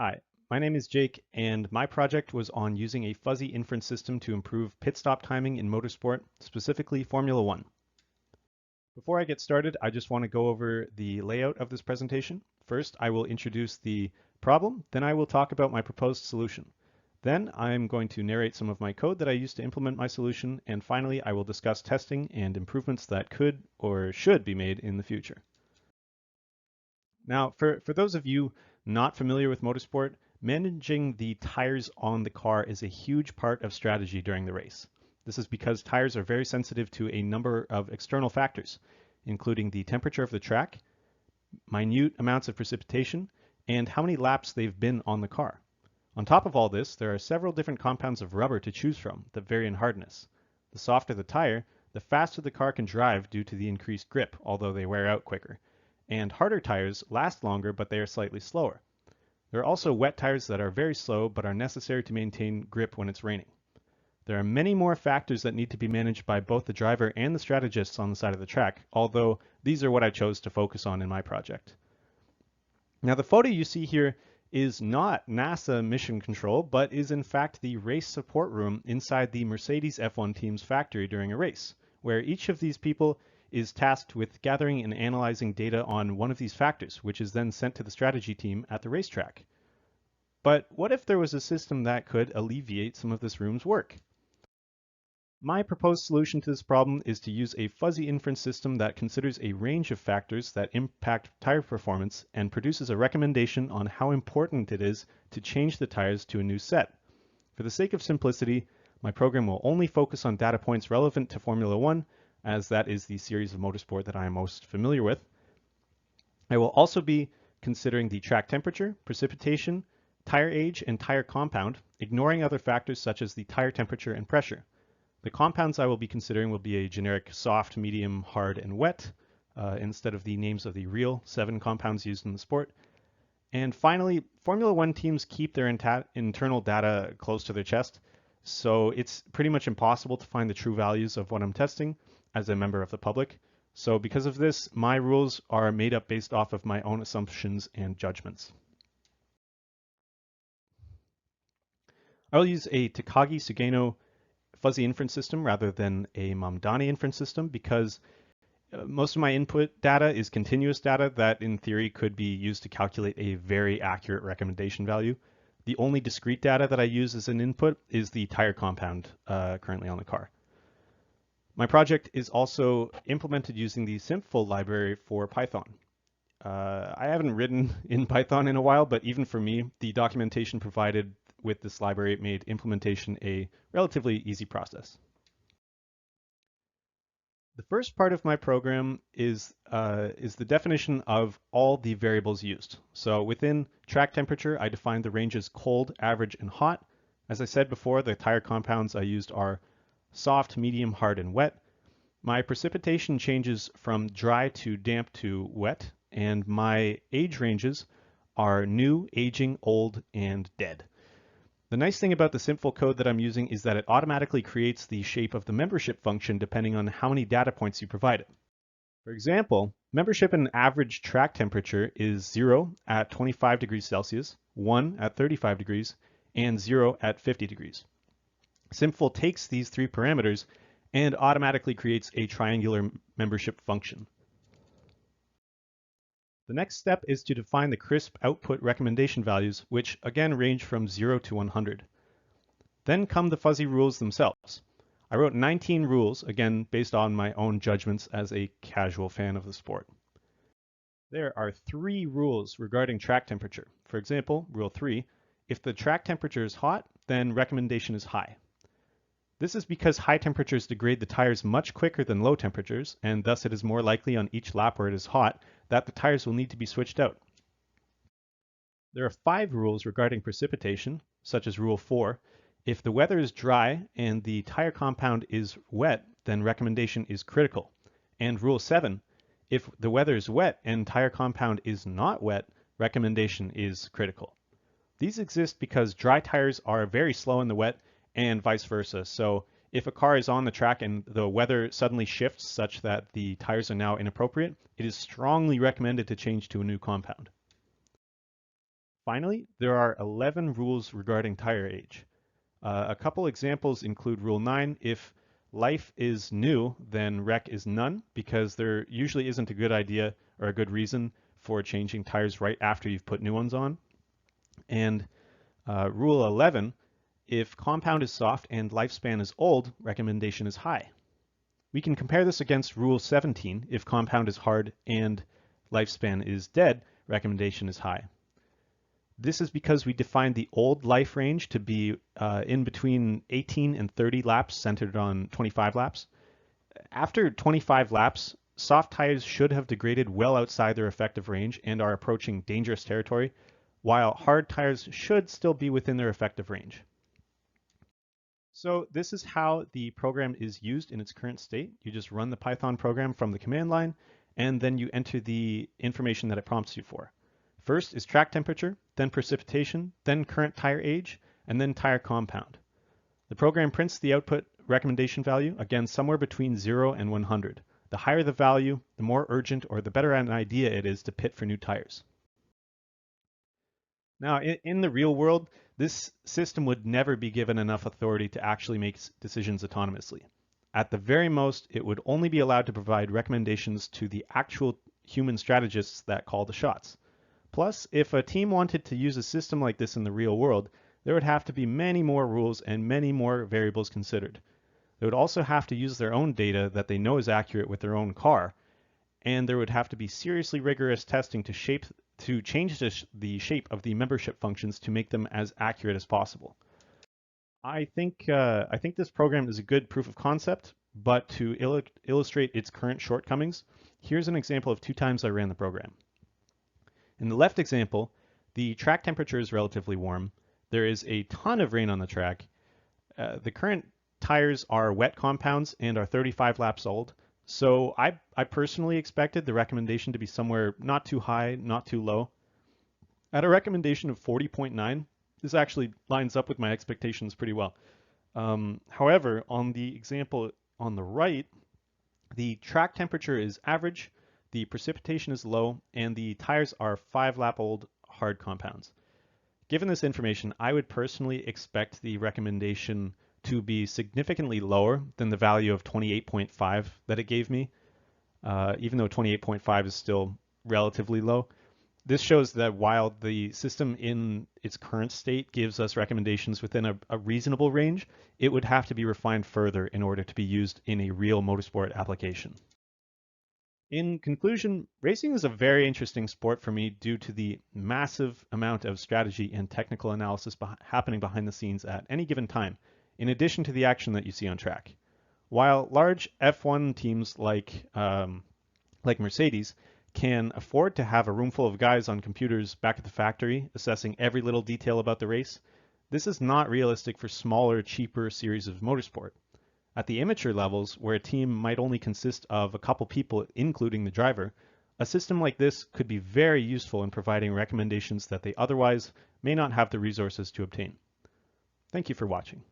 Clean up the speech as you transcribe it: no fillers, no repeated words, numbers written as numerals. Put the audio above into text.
Hi, my name is Jake, and my project was on using a fuzzy inference system to improve pit stop timing in motorsport, specifically Formula One. Before I get started, I just want to go over the layout of this presentation. First, I will introduce the problem, then I will talk about my proposed solution. Then I'm going to narrate some of my code that I used to implement my solution, and finally I will discuss testing and improvements that could or should be made in the future. Now, for those of you not familiar with motorsport, managing the tires on the car is a huge part of strategy during the race. This is because tires are very sensitive to a number of external factors, including the temperature of the track, minute amounts of precipitation, and how many laps they've been on the car. On top of all this, there are several different compounds of rubber to choose from that vary in hardness. The softer the tire, the faster the car can drive due to the increased grip, although they wear out quicker. And harder tires last longer, but they are slightly slower. There are also wet tires that are very slow, but are necessary to maintain grip when it's raining. There are many more factors that need to be managed by both the driver and the strategists on the side of the track, although these are what I chose to focus on in my project. Now, the photo you see here is not NASA mission control, but is in fact the race support room inside the Mercedes F1 team's factory during a race, where each of these people is tasked with gathering and analyzing data on one of these factors, which is then sent to the strategy team at the racetrack. But what if there was a system that could alleviate some of this room's work? My proposed solution to this problem is to use a fuzzy inference system that considers a range of factors that impact tire performance and produces a recommendation on how important it is to change the tires to a new set. For the sake of simplicity, my program will only focus on data points relevant to Formula One, as that is the series of motorsport that I am most familiar with. I will also be considering the track temperature, precipitation, tire age, and tire compound, ignoring other factors such as the tire temperature and pressure. The compounds I will be considering will be a generic soft, medium, hard, and wet, instead of the names of the real 7 compounds used in the sport. And finally, Formula One teams keep their internal data close to their chest, so it's pretty much impossible to find the true values of what I'm testing as a member of the public. So because of this, my rules are made up based off of my own assumptions and judgments. I will use a Takagi-Sugeno fuzzy inference system rather than a Mamdani inference system because most of my input data is continuous data that in theory could be used to calculate a very accurate recommendation value. The only discrete data that I use as an input is the tire compound currently on the car. My project is also implemented using the Simful library for Python. I haven't written in Python in a while, but even for me, the documentation provided with this library made implementation a relatively easy process. The first part of my program is the definition of all the variables used. So within track temperature, I defined the ranges cold, average, and hot. As I said before, the tire compounds I used are soft, medium, hard, and wet. My precipitation changes from dry to damp to wet, and my age ranges are new, aging, old, and dead. The nice thing about the Simful code that I'm using is that it automatically creates the shape of the membership function depending on how many data points you provide it. For example, membership in average track temperature is 0 at 25 degrees Celsius, 1 at 35 degrees, and 0 at 50 degrees. Simful takes these 3 parameters and automatically creates a triangular membership function. The next step is to define the crisp output recommendation values, which again range from 0 to 100. Then come the fuzzy rules themselves. I wrote 19 rules, again based on my own judgments as a casual fan of the sport. There are 3 rules regarding track temperature. For example, rule 3, if the track temperature is hot, then recommendation is high. This is because high temperatures degrade the tires much quicker than low temperatures, and thus it is more likely on each lap where it is hot that the tires will need to be switched out. There are 5 rules regarding precipitation, such as rule 4. If the weather is dry and the tire compound is wet, then recommendation is critical. And rule 7, if the weather is wet and tire compound is not wet, recommendation is critical. These exist because dry tires are very slow in the wet and vice versa. So if a car is on the track and the weather suddenly shifts such that the tires are now inappropriate, it is strongly recommended to change to a new compound. Finally, there are 11 rules regarding tire age. A couple examples include Rule 9. If life is new, then rec is none, because there usually isn't a good idea or a good reason for changing tires right after you've put new ones on. And Rule 11, if compound is soft and lifespan is old, recommendation is high. We can compare this against Rule 17. If compound is hard and lifespan is dead, recommendation is high. This is because we defined the old life range to be in between 18 and 30 laps, centered on 25 laps. After 25 laps, soft tires should have degraded well outside their effective range and are approaching dangerous territory, while hard tires should still be within their effective range. So this is how the program is used in its current state. You just run the Python program from the command line, and then you enter the information that it prompts you for. First is track temperature, then precipitation, then current tire age, and then tire compound. The program prints the output recommendation value, again somewhere between 0 and 100. The higher the value, the more urgent or the better an idea it is to pit for new tires. Now, in the real world, this system would never be given enough authority to actually make decisions autonomously. At the very most, it would only be allowed to provide recommendations to the actual human strategists that call the shots. Plus, if a team wanted to use a system like this in the real world, there would have to be many more rules and many more variables considered. They would also have to use their own data that they know is accurate with their own car, and there would have to be seriously rigorous testing to change the shape of the membership functions to make them as accurate as possible. I think this program is a good proof of concept, but to illustrate its current shortcomings, here's an example of 2 times I ran the program. In the left example, the track temperature is relatively warm. There is a ton of rain on the track. The current tires are wet compounds and are 35 laps old. So I personally expected the recommendation to be somewhere not too high, not too low. At a recommendation of 40.9, this actually lines up with my expectations pretty well. However, on the example on the right, the track temperature is average, the precipitation is low, and the tires are 5-lap-old hard compounds. Given this information, I would personally expect the recommendation to be significantly lower than the value of 28.5 that it gave me, even though 28.5 is still relatively low. This shows that while the system in its current state gives us recommendations within a reasonable range, it would have to be refined further in order to be used in a real motorsport application. In conclusion, racing is a very interesting sport for me due to the massive amount of strategy and technical analysis happening behind the scenes at any given time, in addition to the action that you see on track. While large F1 teams like Mercedes can afford to have a room full of guys on computers back at the factory assessing every little detail about the race, this is not realistic for smaller, cheaper series of motorsport. At the amateur levels, where a team might only consist of a couple people, including the driver, a system like this could be very useful in providing recommendations that they otherwise may not have the resources to obtain. Thank you for watching.